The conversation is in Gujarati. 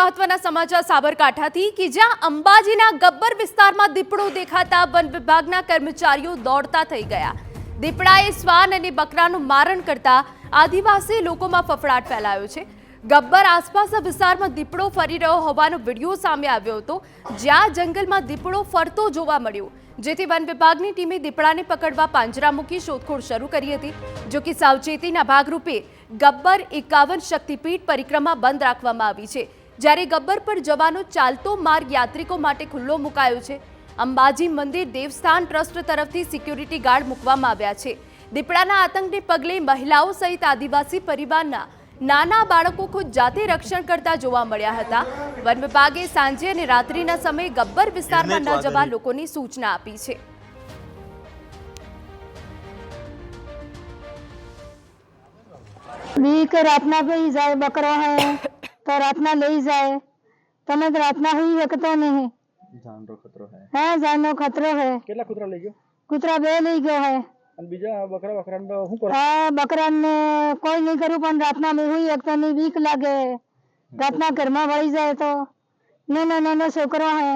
મહત્વના સમાચાર સાબરકાંઠાથી કે જ્યાં અંબાજીના ગબ્બર વિસ્તારમાં દીપડો દેખાતા વન વિભાગના કર્મચારીઓ દોડતા થઈ ગયા। દીપડાએ શ્વાન અને બકરાનું મારણ કરતા આદિવાસી લોકોમાં ફફડાટ ફેલાયો છે। ગબ્બર આસપાસના વિસ્તારમાં દીપડો ફરી રહ્યો હોવાનો વિડીયો સામે આવ્યો હતો, જ્યાં જંગલમાં દીપડો ફરતો જોવા મળ્યો, જેથી વન વિભાગની ટીમે દીપડાને પકડવા પાંજરા મૂકી શોધખોળ શરૂ કરી હતી। જો કે સાવચેતીના ભાગરૂપે ગબ્બર 51 શક્તિપીઠ પરિક્રમા બંધ રાખવામાં આવી છે, જ્યારે ગબ્બર પર જવાનો ચાલતો માર્ગ યાત્રિકો માટે ખુલ્લો મુકાયો છે। અંબાજી મંદિર દેવસ્થાન ટ્રસ્ટ તરફથી સિક્યુરિટી ગાર્ડ મૂકવામાં આવ્યા છે। દીપડાના આતંકને પગલે મહિલાઓ સહિત આદિવાસી પરિવારના નાના બાળકો ખુદ જાતે રક્ષણ કરતા જોવા મળ્યા હતા। વન વિભાગે સાંજે અને રાત્રિના સમયે ગબ્બર વિસ્તારમાં ન જવા લોકોને સૂચના આપી છે। बीक रातना पे ही जाए, बकरा है तो रातना ले ही जाए, तमे तो रातना हुई है तो नहीं जान रो खतरो है। है जानो खतरो है। केला कुतरा लई गयो? कुतरा बे लई गयो है। अन बीजा बकरा बकरा ने हूं कर? हाँ, बकरा ने कोई नहीं करू, पण रातना में हुई एक तो नहीं बीक लागे, रातना घर में वળી जाए तो नाना नाना छोकरा है।